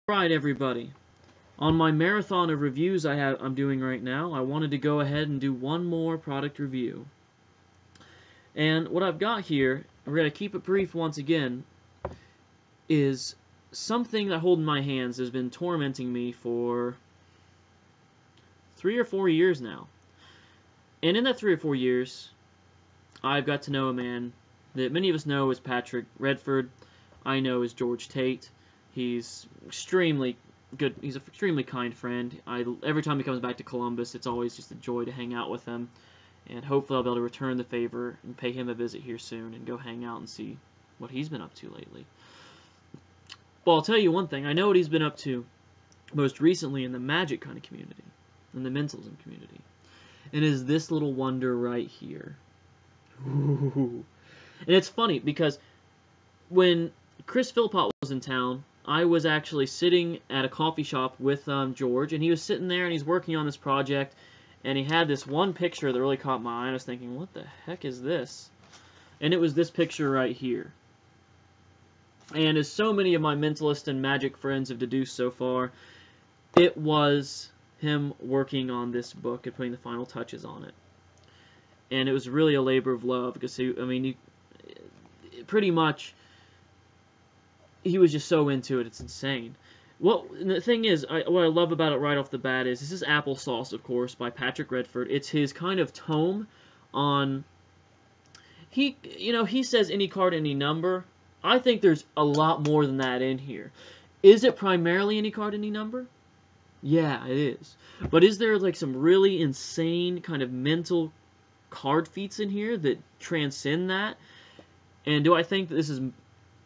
Alright everybody, on my marathon of reviews I'm doing right now, I wanted to go ahead and do one more product review. And what I've got here, we're going to keep it brief once again, is something that I hold in my hands has been tormenting me for 3 or 4 years now. And in that 3 or 4 years, I've got to know a man that many of us know as Patrick Redford. I know as George Tate. He's extremely good. He's an extremely kind friend. Every time he comes back to Columbus, it's always just a joy to hang out with him. And hopefully I'll be able to return the favor and pay him a visit here soon and go hang out and see what he's been up to lately. Well, I'll tell you one thing. I know what he's been up to most recently in the magic kind of community, in the mentalism community. And is this little wonder right here. Ooh. And it's funny because when Chris Philpott was in town, I was actually sitting at a coffee shop with George, and he was sitting there and he's working on this project, and he had this one picture that really caught my eye. I was thinking, what the heck is this? And it was this picture right here. And as so many of my mentalist and magic friends have deduced so far, it was him working on this book and putting the final touches on it. And it was really a labor of love because, pretty much, he was just so into it, it's insane. The thing is, what I love about it right off the bat is, this is Applesauce, of course, by Patrick Redford. It's his kind of tome on, he says any card, any number. I think there's a lot more than that in here. Is it primarily any card, any number? Yeah, it is. But is there like some really insane kind of mental card feats in here that transcend that? And do I think that this is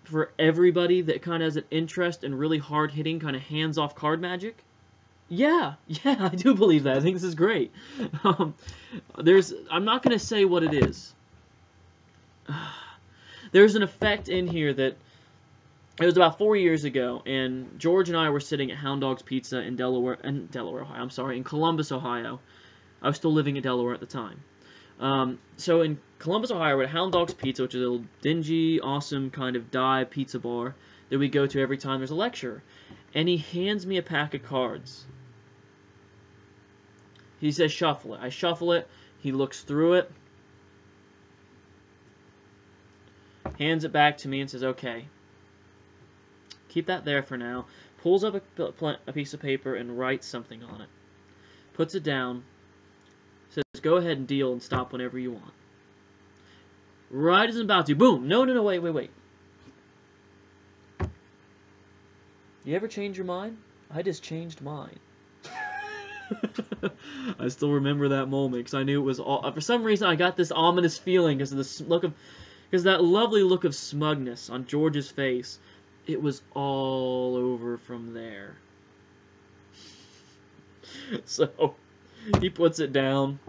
for everybody that kind of has an interest in really hard-hitting, kind of hands-off card magic? Yeah, I do believe that. I think this is great. I'm not going to say what it is. There's an effect in here that, it was about 4 years ago, and George and I were sitting at Hound Dog's Pizza in in Columbus, Ohio. I was still living in Delaware at the time. So in Columbus, Ohio, we're at Hound Dog's Pizza, which is a little dingy, awesome kind of dive pizza bar that we go to every time there's a lecture. And he hands me a pack of cards. He says, shuffle it. I shuffle it. He looks through it. Hands it back to me and says, okay. Keep that there for now. Pulls up a piece of paper and writes something on it. Puts it down. Says, go ahead and deal and stop whenever you want. Right as I'm about to. Boom! No, wait. You ever change your mind? I just changed mine. I still remember that moment because I knew it was all. For some reason, I got this ominous feeling because of this look of, because that lovely look of smugness on George's face. It was all over from there. So he puts it down.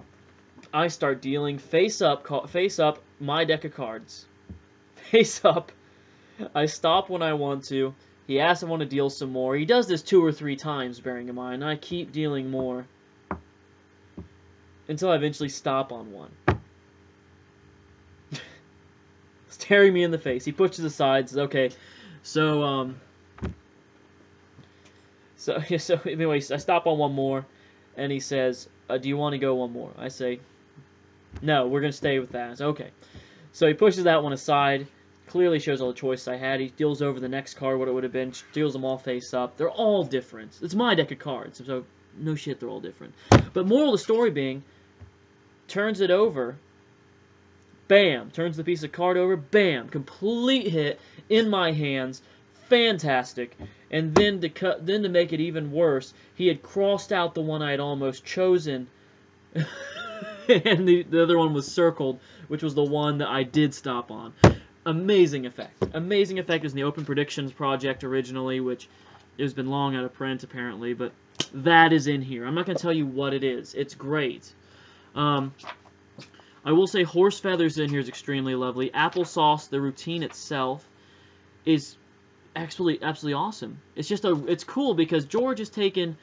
I start dealing face up, my deck of cards. Face up. I stop when I want to. He asks if I want to deal some more. He does this 2 or 3 times, bearing in mind. I keep dealing more until I eventually stop on one. Staring me in the face. He pushes aside, says, okay, so anyway, I stop on one more, and he says, do you want to go one more? I say, no, we're going to stay with that. I say, okay. So he pushes that one aside, clearly shows all the choices I had. He deals over the next card, what it would have been, deals them all face up. They're all different. It's my deck of cards, so no shit, they're all different. But moral of the story being, turns it over, bam, turns the piece of card over, bam, complete hit in my hands, fantastic. And then to make it even worse, he had crossed out the one I had almost chosen, and the other one was circled, which was the one that I did stop on. Amazing effect. Amazing effect. It was in the Open Predictions project originally, which has been long out of print apparently, but that is in here. I'm not going to tell you what it is. It's great. I will say Horse Feathers in here is extremely lovely. Applesauce, the routine itself, is absolutely awesome. It's cool because George has taken,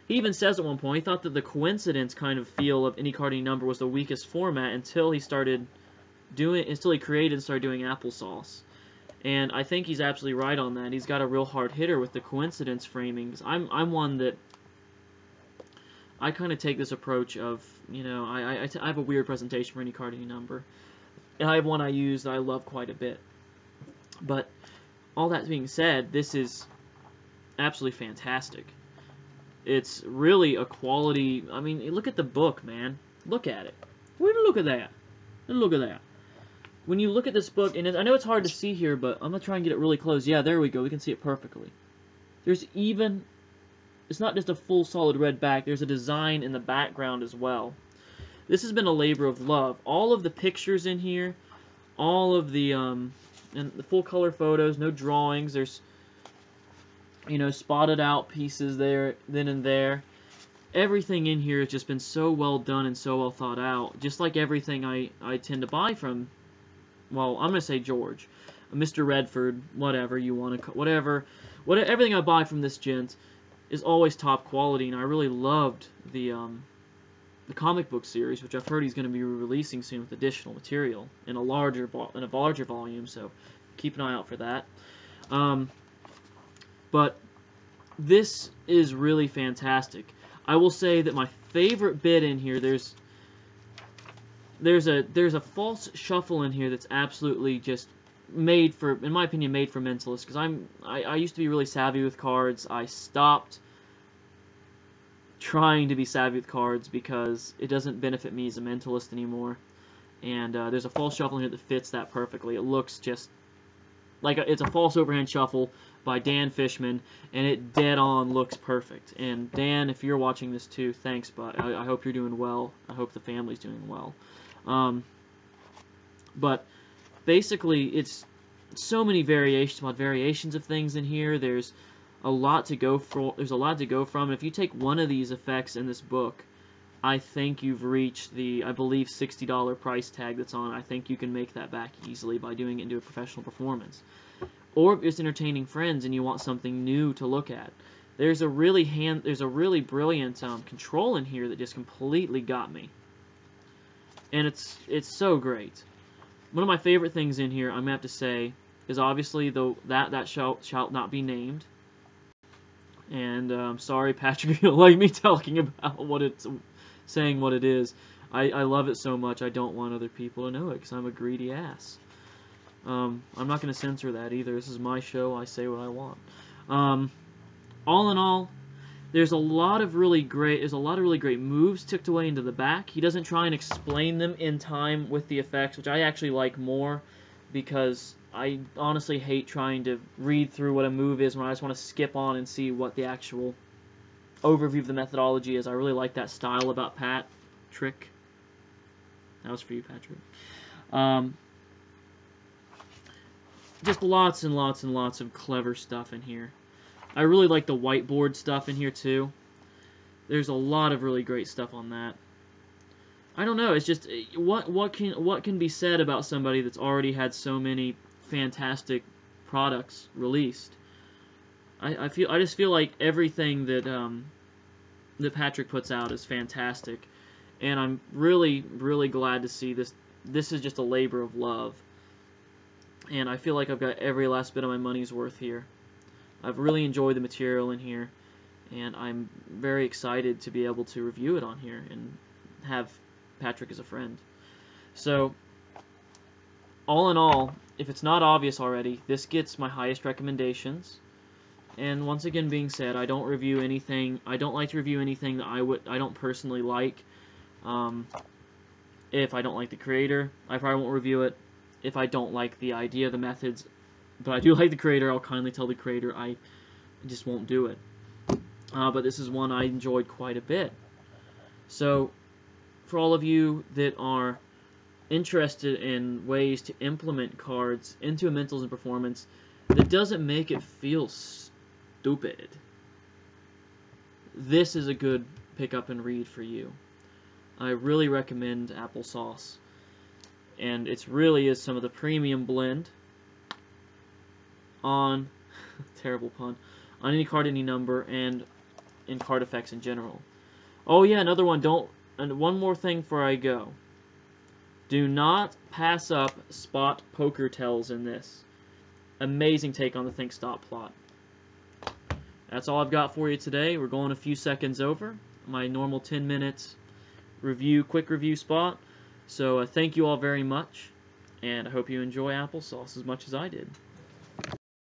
he even says at one point, he thought that the coincidence kind of feel of any card, any number was the weakest format until he created and started doing Applesauce. And I think he's absolutely right on that. He's got a real hard hitter with the coincidence framings. I'm one that I kind of take this approach of, you know, I have a weird presentation for any card, any number. And I have one I use that I love quite a bit. But all that being said, this is absolutely fantastic. It's really a quality. I mean, look at the book, man. Look at it. Look at that. Look at that. When you look at this book, and I know it's hard to see here, but I'm going to try and get it really close. Yeah, there we go. We can see it perfectly. There's even, it's not just a full solid red back. There's a design in the background as well. This has been a labor of love. All of the pictures in here, all of the, and the full color photos, no drawings. There's, you know, spotted out pieces there, then and there. Everything in here has just been so well done and so well thought out. Just like everything I tend to buy from, well, I'm going to say George, Mr. Redford, whatever you want to, whatever, everything I buy from this gent is always top quality, and I really loved the comic book series, which I've heard he's going to be releasing soon with additional material in a larger volume, so keep an eye out for that. But this is really fantastic. I will say that my favorite bit in here, there's a false shuffle in here that's absolutely just made for, in my opinion, made for mentalists, because I used to be really savvy with cards. I stopped trying to be savvy with cards because it doesn't benefit me as a mentalist anymore. And there's a false shuffle in here that fits that perfectly. It looks just like it's a false overhand shuffle by Dan Fishman, and it dead on looks perfect. And Dan, if you're watching this too, thanks, but I hope you're doing well. I hope the family's doing well. But basically, it's so many variations of things in here. There's a lot to go for. There's a lot to go from. If you take one of these effects in this book, I think you've reached the, I believe, $60 price tag that's on. I think you can make that back easily by doing it into a professional performance. Or if it's entertaining friends and you want something new to look at. There's a really brilliant control in here that just completely got me. And it's so great. One of my favorite things in here, I'm going to have to say, is obviously that shall not be named. And sorry, Patrick, you don't like me talking about what it's saying what it is. I love it so much, I don't want other people to know it, because I'm a greedy ass. I'm not going to censor that either. This is my show. I say what I want. All in all, there's a lot of really great moves tucked away into the back. He doesn't try and explain them in time with the effects, which I actually like more, because I honestly hate trying to read through what a move is when I just want to skip on and see what the actual overview of the methodology is. I really like that style about Patrick. That was for you, Patrick. Just lots and lots and lots of clever stuff in here. I really like the whiteboard stuff in here too. There's a lot of really great stuff on that. I don't know, it's just what can be said about somebody that's already had so many fantastic products released. I just feel like everything that that Patrick puts out is fantastic, and I'm really glad to see this. This is just a labor of love. And I feel like I've got every last bit of my money's worth here. I've really enjoyed the material in here, and I'm very excited to be able to review it on here and have Patrick as a friend. So, all in all, if it's not obvious already, this gets my highest recommendations. And once again being said, I don't review anything. I don't like to review anything that I don't personally like. If I don't like the creator, I probably won't review it. If I don't like the idea, the methods, but I do like the creator, I'll kindly tell the creator I just won't do it. But this is one I enjoyed quite a bit. So, for all of you that are interested in ways to implement cards into a mentals and performance that doesn't make it feel stupid, this is a good pick up and read for you. I really recommend Applesauce. And it really is some of the premium blend on, terrible pun, on any card, any number, and in card effects in general. Oh yeah, another one, and one more thing before I go. Do not pass up spot poker tells in this. amazing take on the think stop plot. That's all I've got for you today. We're going a few seconds over my normal 10 minutes quick review spot. So thank you all very much, and I hope you enjoy Applesauce as much as I did.